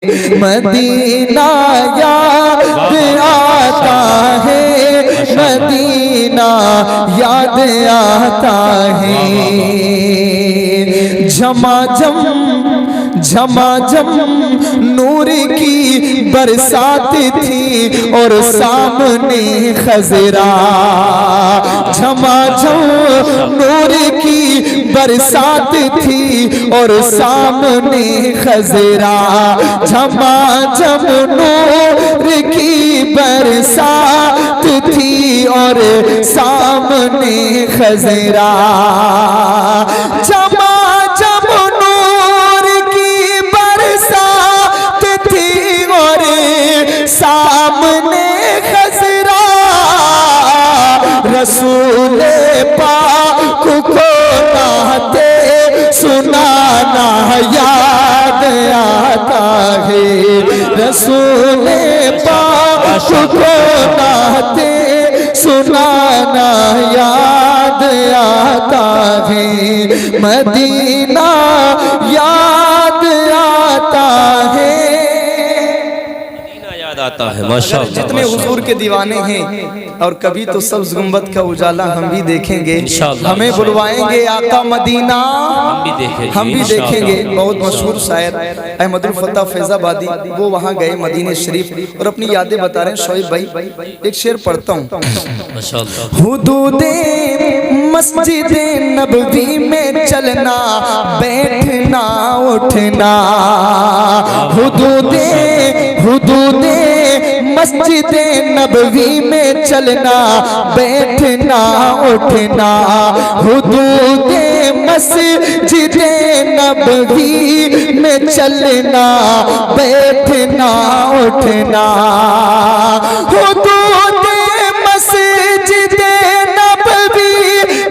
مدینہ یاد آتا ہے، مدینہ یاد آتا ہے۔ جھماجھم نور کی برسات تھی اور سامنے خضرا، جھماجھم نور کی برسات تھی اور سامنے خضرا، جھماجھم نور کی برسات تھی اور سامنے خضرا، جھماجھم نور کی برسات تھی اور سامنے خضرا، رسول پاک کو نعتیں سنانا یاد آتا ہے، رسول پاک کو نعتیں سنانا یاد آتا ہے، مدینہ یاد آتا ہے، مدینہ یاد آتا ہے۔ ماشاءاللہ جتنے حضور کے دیوانے ہیں اور کبھی تو سبز گنبد کا اجالا ہم بھی دیکھیں گے، ہمیں بلوائیں گے آقا مدینہ، ہم بھی دیکھیں گے۔ بہت مشہور شاعر احمد الفتح فیض آبادی وہ وہاں گئے مدینہ شریف اور اپنی یادیں بتا رہے ہیں۔ شعیب بھائی ایک شعر پڑھتا ہوں۔ حدود مسجد نبوی میں چلنا بیٹھنا اٹھنا، حدود مسجد نبوی میں چلنا بیٹھنا اٹھنا، حدود مسجد نبوی میں چلنا بیٹھنا اٹھنا، حدود مسجد نبوی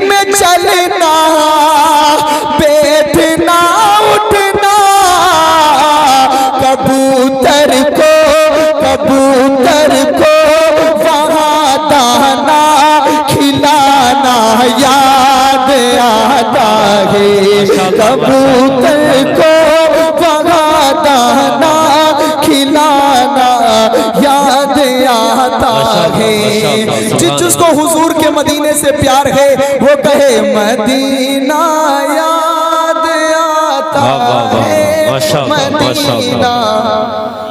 میں چلنا بیٹھنا اٹھنا، کبوتر کو وہاں دانا کھلانا یاد آتا ہے، کبوتر کو وہاں دانا کھلانا یاد آتا ہے۔ جس کو حضور کے مدینے سے پیار ہے وہ کہے مدینہ یاد آتا ہے، مدینہ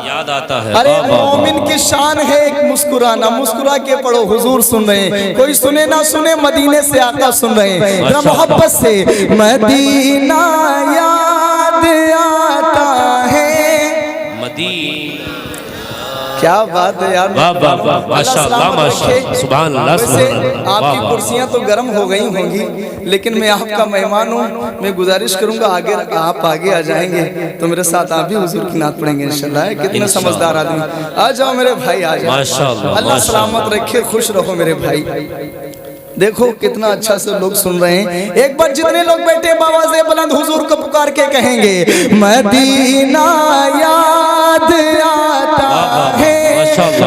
یاد آتا ہے۔ ارے مومن کی شان ہے ایک مسکرانا، مسکرا کے پڑھو، حضور سن رہے ہیں، کوئی سنے نہ سنے مدینے سے آقا سن رہے ہیں، ذرا محبت سے مدینہ یاد آتا ہے، مدینہ کیا بات ہے یار، ماشاءاللہ سبحان اللہ۔ ویسے آپ کی کرسیاں تو گرم ہو گئی ہوں گی لیکن میں آپ کا مہمان ہوں، میں گزارش کروں گا آپ آگے آ جائیں گے تو میرے ساتھ آپ بھی حضور کی نعت پڑھیں گے انشاءاللہ۔ کتنا سمجھدار آدمی، آ جاؤ میرے بھائی آ جاؤ، اللہ سلامت رکھے، خوش رہو میرے بھائی۔ دیکھو کتنا اچھا سے لوگ سن رہے ہیں، ایک بار جتنے لوگ بیٹھے باواز بلند حضور کو پکار کے کہیں گے مدینہ یاد آتا ہے،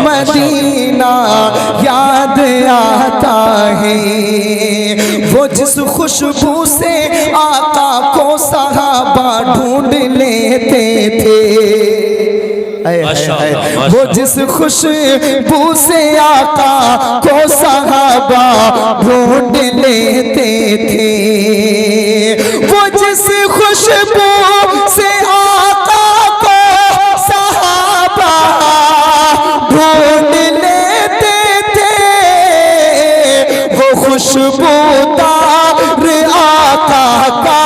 مدینہ یاد آتا ہے، وہ جس خوشبو سے آقا کو صحابہ ڈھونڈ لیتے تھے، وہ جس خوشبو سے آقا کو صحابہ ڈھونڈ لیتے تھے، وہ جس خوشبو سے آقا کو صحابہ ڈھونڈ لیتے تھے، وہ خوشبودار آقا کا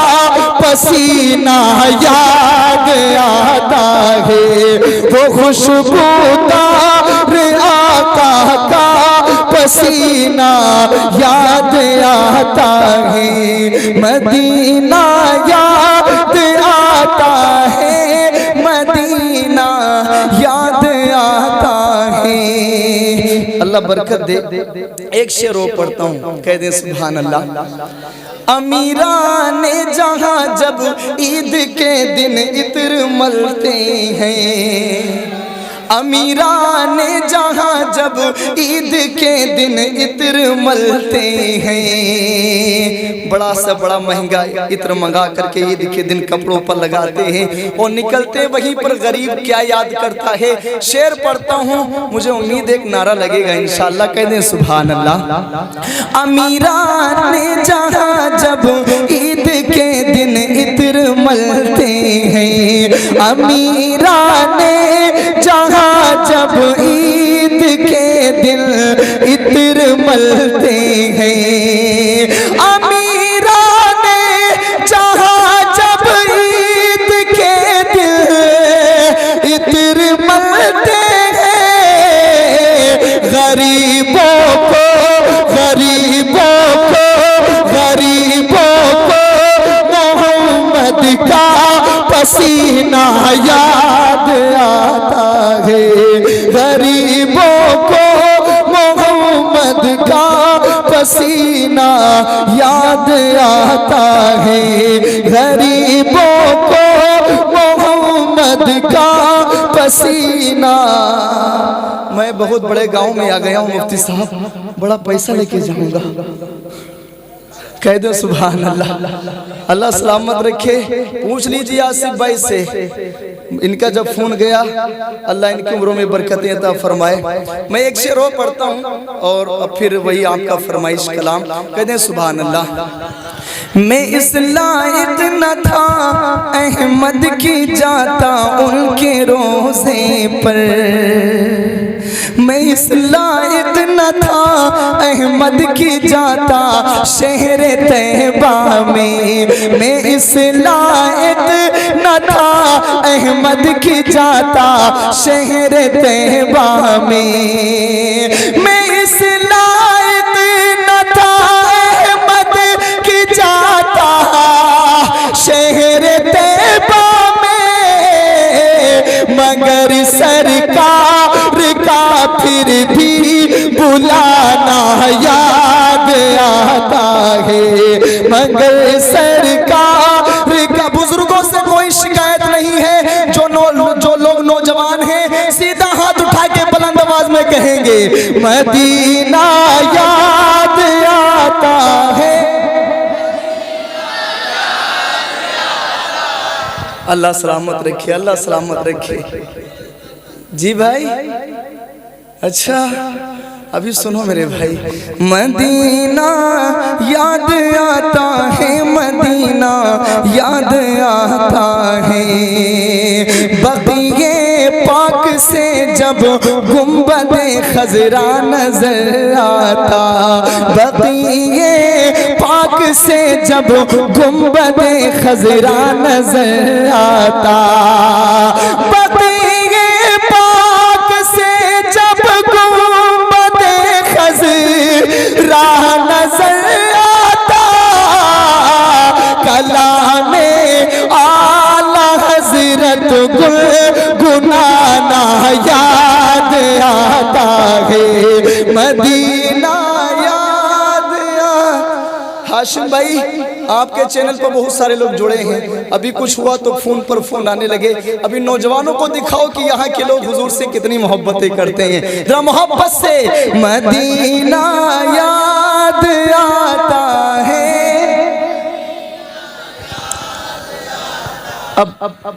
پسینہ یاد آتا ہے، وہ خوشبودار آقا کا پسینہ یاد آتا ہے، مدینہ یاد آتا ہے، مدینہ یاد آتا ہے۔ اللہ برکت دے، ایک شعر وہ پڑھتا ہوں، کہہ دیں سبحان اللہ۔ امیران جہاں جب عید کے دن عطر ملتے ہیں، امیران جہاں جب عید کے دن عطر ملتے ہیں، بڑا سا بڑا مہنگا عطر منگا کر کے عید کے دن کپڑوں پر لگاتے ہیں اور نکلتے وہیں پر غریب کیا یاد کرتا ہے. شعر پڑھتا ہوں، مجھے امید ایک نعرہ لگے گا انشاءاللہ، کہہ دیں سبحان اللہ. امیران جہاں جب عید کے دن عطر ملتے ہیں، امیران جہاں جب عید کے دن عطر ملتے ہیں، امیران جہاں جب عید کے دن عطر ملتے ہیں، غریبوں کو محمد کا پسینہ یاد آتا ہے، غریبوں کو محمد کا پسینہ یاد آتا ہے، غریبوں کو محمد کا پسینہ. میں بہت بڑے گاؤں میں آ گیا ہوں مفتی صاحب، بڑا پیسہ لے کے جاؤں گا. کہہ دو سبحان اللہ. اللہ سلامت رکھے. پوچھ لیجیے آصف بھائی سے، ان کا جب فون گیا، اللہ ان کی عمروں میں برکتیں عطا فرمائے. میں ایک شعر اور پڑھتا ہوں اور پھر وہی آپ کا فرمائش کلام. کہہ دیں سبحان اللہ. میں اس لائق نہ تھا احمد کی جاتا ان کے روزے پر، میں اس لائق نہ تھا احمد کی جاتا شہر طیبہ میں، میں اس لائق نہ تھا احمد کی جاتا شہر طیبہ میں، میں اس لائق نہ تھا احمد کی جاتا شہر طیبہ میں، مگر سرکار کا پھر بھی بلانا یاد آتا ہے، مگر سرکار کا. بزرگوں سے کوئی شکایت نہیں ہے، جو لوگ نوجوان ہیں سیدھا ہاتھ اٹھا کے بلند آواز میں کہیں گے مدینہ یاد آتا ہے. اللہ سلامت رکھے، اللہ سلامت رکھے. جی بھائی، اچھا ابھی سنو میرے بھائی. مدینہ یاد آتا ہے، مدینہ یاد آتا ہے، بقیہ پاک سے جب گنبد خضرا نظر آتا، بقیہ پاک سے جب گنبد خضرا نظر آتا، بقیہ پاک سے جب گنبد خضرا نظر آتا، کلام اعلی حضرت گنگنانا یاد آتا ہے، مدینہ یاد آتا. ہاشم بھائی، آپ کے چینل پر بہت سارے لوگ جڑے ہیں، ابھی کچھ ہوا تو فون پر فون آنے لگے. ابھی نوجوانوں کو دکھاؤ کہ یہاں کے لوگ حضور سے کتنی محبتیں کرتے ہیں. ذرا محبت سے مدینہ یاد آتا ہے. اب